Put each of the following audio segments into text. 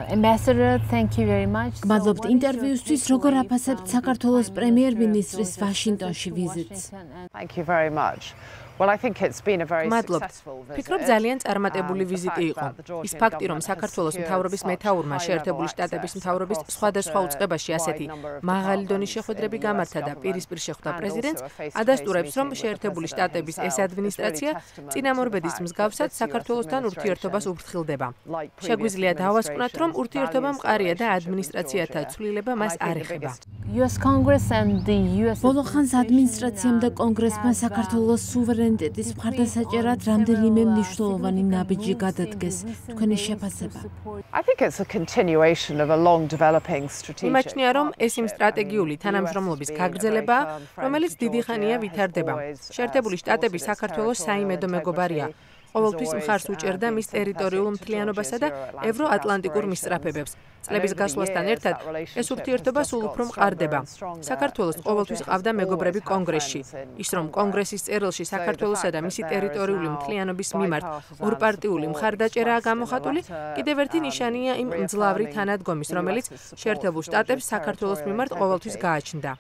Ambassador, thank you very much. გმადლობთ ინტერვიუსთვის, როგორ აფასებთ საქართველოს პრემიერ-მინისტრის ვაშინგტონში ვიზიტს? Thank you very much. Well, I think it's been a very successful visit. Ფიქრობ ძალიან წარმატებული ვიზიტი იყო. ის ფაქტი, რომ საქართველოს მთავრობის მეთაურმა შეერთებული შტატების მთავრობის სხვადასხვა უწყებაში ასეთი მაღალი დონის შეხვედრები გამართა და პირისპირ შეხვდა პრეზიდენტს, ადასტურებს, რომ შეერთებული შტატების ეს ადმინისტრაცია წინამორბედის მსგავსად საქართველოსთან ურთიერთობას უფრთხილდება. შეგვიძლია დავასკვნათ, რომ ურთიერთობა მყარია და ადმინისტრაციათა ცვლილება მას არ ეხება. US Congress and the US ბოლო ხანს ადმინისტრაციამ და კონგრესმა საქართველოს სუვერენიტეტის მხარდასაჭერად რამდენიმე მნიშვნელოვანი ნაბიჯი გადადგეს. თქვენი შეფასება? I think it's a continuation of a long developing strategic. იმაჩნია, რომ ეს იმ სტრატეგიული თანამშრომლობის გაგრძელებაა, რომელიც დიდი ხანია ვითარდება. შეერთებული შტატები საქართველოს საიმედო მეგობარია. ყოველთვის მხარს უჭერდა მის ტერიტორიულ მთლიანობასა და ევროატლანტიკურ მისწრაფებებს. წლების გასვლასთან ერთად ეს ურთიერთობა სულ უფრო მყარდება. საქართველოს ყოველთვის ყავდა მეგობრები კონგრესში. ის რომ კონგრესის წერილში საქართველოსა და მისი ტერიტორიული მთლიანობის მიმართ ორპარტიული მხარდაჭერაა გამოხატული, კიდევ ერთი ნიშანია იმ მძლავრი თანადგომის, რომელიც შეერთებულ შტატებს საქართველოს მიმართ ყოველთვის გააჩნდა.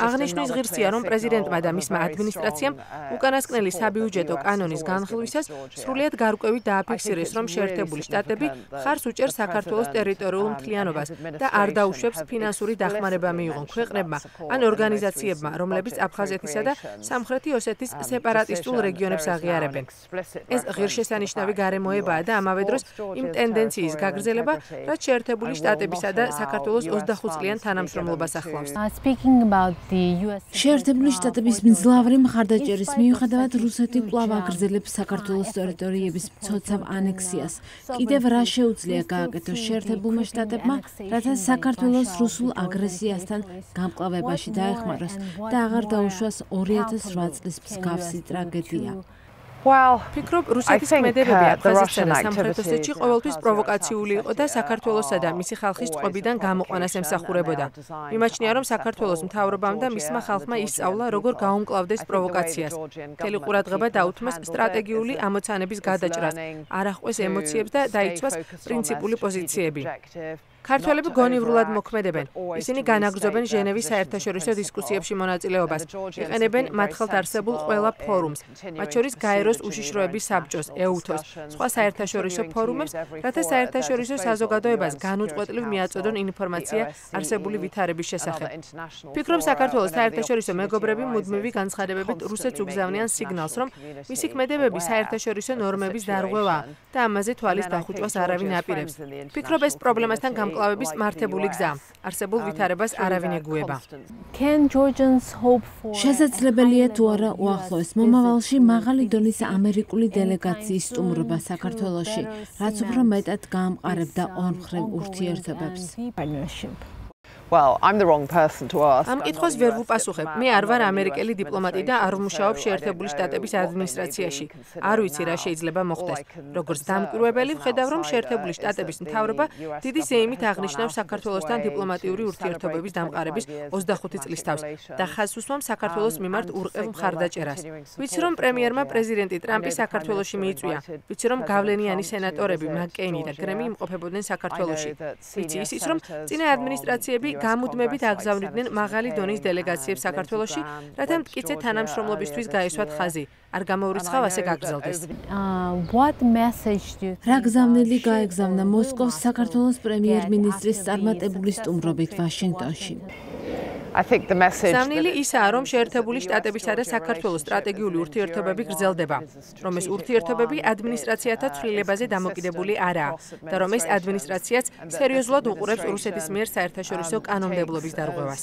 აღნიშნვის ღირსია, რომ პრეზიდენტმა და მისმა ადმინისტრაციამ უკანასკნელი საბიუჯეტო კანონის განხილვისას სრულიად გარკვევით დააფიქსირეს, რომ შეერთებული შტატები მხარს უჭერს საქართველოს ტერიტორიულ მთლიანობას და არ დაუშვებს ფინანსური დახმარება მიიღონ ქვეყნებმა ან ორგანიზაციებმა, რომლებიც აფხაზეთისა და სამხრეთი ოსეთის სეპარატისტულ რეგიონებს აღიარებენ. ეს ღირსშესანიშნავი გარემოებაა და ამავე დროს იმ ტენდენციის გაგრძელება, რაც შეერთებული შტატებისა და საქართველოს 25 წლიან თანამშრომლობას ახლავს. შეერთებული შტატების მძლავრი მხარდაჭერის მიუხედავად რუსეთი კვლავ აგრძელებს საქართველოს ტერიტორიების მცოცავ ანექსიას. კიდევ რა შეუძლია გააკეთოს შეერთებულმა შტატებმა, რათა საქართველოს რუსულ აგრესიასთან გამკლავებაში დაეხმაროს და აღარ დაუშვას 2008 წლის მსგავსი ტრაგედია. ფიქრობ, რუსეთის ქმედებები აფხაზეთსა და სამხრეთ ოსეთში ყოველთვის პროვოკაციული იყო და საქართველოსა და მისი ხალხის წყობიდან გამოყვანას ემსახურებოდა. მიმაჩნია, რომ საქართველოს მთავრობამ და მისმა ხალხმა ისწავლა, როგორ გაუმკლავდეს პროვოკაციას. მთელი ყურადღება დაუთმეს სტრატეგიული ამოცანების გადაჭრას, არ აღყვეს ემოციებს და დაიცვას პრინციპული პოზიციები. ქართველები გონივრულად მოქმედებენ. ისინი განაგრძობენ ჟენევის საერთაშორისო დისკუსიებში მონაწილეობას, იყენებენ მათ ხელთ არსებულ ყველა ფორუმს, მათ შორის გაეროს უშიშროების საბჭოს, ეუთოს, სხვა საერთაშორისო ფორუმებს, რათა საერთაშორისო საზოგადოებას განუწყვეტლივ მიაწოდონ ინფორმაცია არსებული ვითარების შესახებ. ფიქრობ, საქართველოს საერთაშორისო მეგობრები მუდმივი განცხადებებით რუსეთს უგზავნიან სიგნალს, რომ მისი ქმედებები საერთაშორისო ნორმების დარღვევაა და ამაზე თვალის დახუჭვას არავინ აპირებს. ფიქრობ, ეს პრობლემასთან გამკლავების მართებული გზა. არსებულ ვითარებას არავინ ეგუება. შესაძლებელია თუ არა უახლოეს მომავალში მაღალი დონის ამერიკული დელეგაციის სტუმრობა საქართველოში, რაც უფრო მეტად გაამყარებდა ორმხრივ ურთიერთობებს. Well, I'm the wrong person to ask. ამ კითხვას ვერ ვუპასუხებ. მე არ ვარ ამერიკელი დიპლომატი და არ ვმუშაობ შეერთებული შტატების ადმინისტრაციაში. არ ვიცი რა შეიძლება მოხდეს. როგორც დამკვირვებელი ვხედავ, რომ შეერთებული შტატების მთავრობა დიდი ზეიმით აღნიშნავს საქართველოსთან დიპლომატიური ურთიერთობების დამყარების 25 წლის თავს და ხაზს უსვამს საქართველოს მიმართ ურყევ მხარდაჭერას. ვიცი, რომ პრემიერმა პრეზიდენტი ტრამპი საქართველოში მიიწვია. ვიცი, რომ გავლენიანი სენატორები მაკ-კეინი და გრემი იმყოფებოდნენ საქართველოში. ვიცი ისიც, რომ წინა ადმინისტრაციები გამუდმებით აგზავნიდნენ მაღალი დონის დელეგაციებს საქართველოში, რათა მტკიცე თანამშრომლობისთვის გაესვათ ხაზი. არ გამოურიცხავ ასე გაგრძელდეს. რა გზავნილი გაეგზავნა მოსკოვს საქართველოს პრემიერ-მინისტრის წარმატებული სტუმრობით ვაშინგტონში? გზავნილი ისაა, რომ შეერთებული შტატებისა და საქართველოს სტრატეგიული ურთიერთობები გრძელდება, რომ ეს ურთიერთობები ადმინისტრაციათა ცვლილებაზე დამოკიდებული არაა და რომ ეს ადმინისტრაციაც სერიოზულად უყურებს რუსეთის მიერ საერთაშორისო კანონმდებლობის დარღვევას.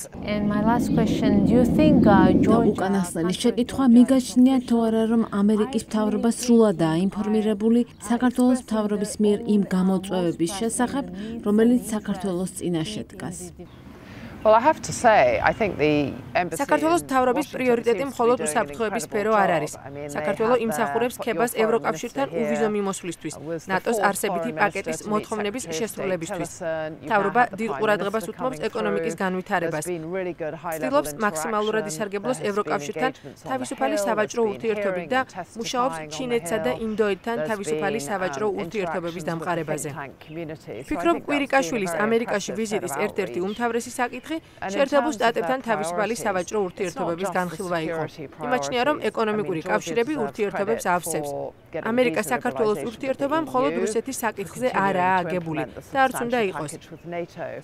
და უკანასკნელი შეკითხვა მიგაჩნია თუ არა, რომ ამერიკის მთავრობა სრულადაა ინფორმირებული საქართველოს მთავრობის მიერ იმ გამოწვევების შესახებ, რომელიც საქართველოს წინაშე დგას. საქართველოს მთავრობის პრიორიტეტი მხოლოდ უსაფრთხოების სფერო არ არის. საქართველო იმსახურებს ქებას ევროკავშირთან უვიზო მიმოსვლისთვის, ნატოს არსებითი პაკეტის მოთხოვნების შესრულებისთვის. მთავრობა დიდ ყურადღებას უთმობს ეკონომიკის განვითარებას. ცდილობს მაქსიმალურად ისარგებლოს ევროკავშირთან თავისუფალი სავაჭრო ურთიერთობით და მუშაობს ჩინეთსა და ინდოეთთან თავისუფალი სავაჭრო ურთიერთობების დამყარებაზე. ვფიქრობ, კვირიკაშვილის ამერიკაში ვიზიტის ერთ-ერთი უმთავრესი საკითხი შეერთებულ შტატებთან თავისუფალი სავაჭრო ურთიერთობების განხილვა იყო. იმაჩნია, რომ ეკონომიკური კავშირები ურთიერთობებს ავსებს. ამერიკა-საქართველოს ურთიერთობა მხოლოდ რუსეთის საკითხზე არაა აგებული და არც უნდა იყოს.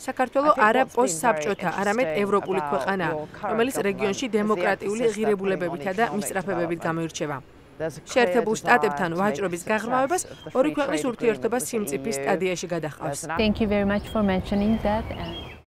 საქართველო არა პოსტსაბჭოთა, არამედ ევროპული ქვეყანაა, რომელიც რეგიონში დემოკრატიული ღირებულებებითა და მისწრაფებებით გამოირჩევა. შეერთებულ შტატებთან ვაჭრობის გაღრმავებას ორი ქვეყნის ურთიერთობა სიმწიფის სტადიაში გადაჰყავს. Thank you very much for mentioning that.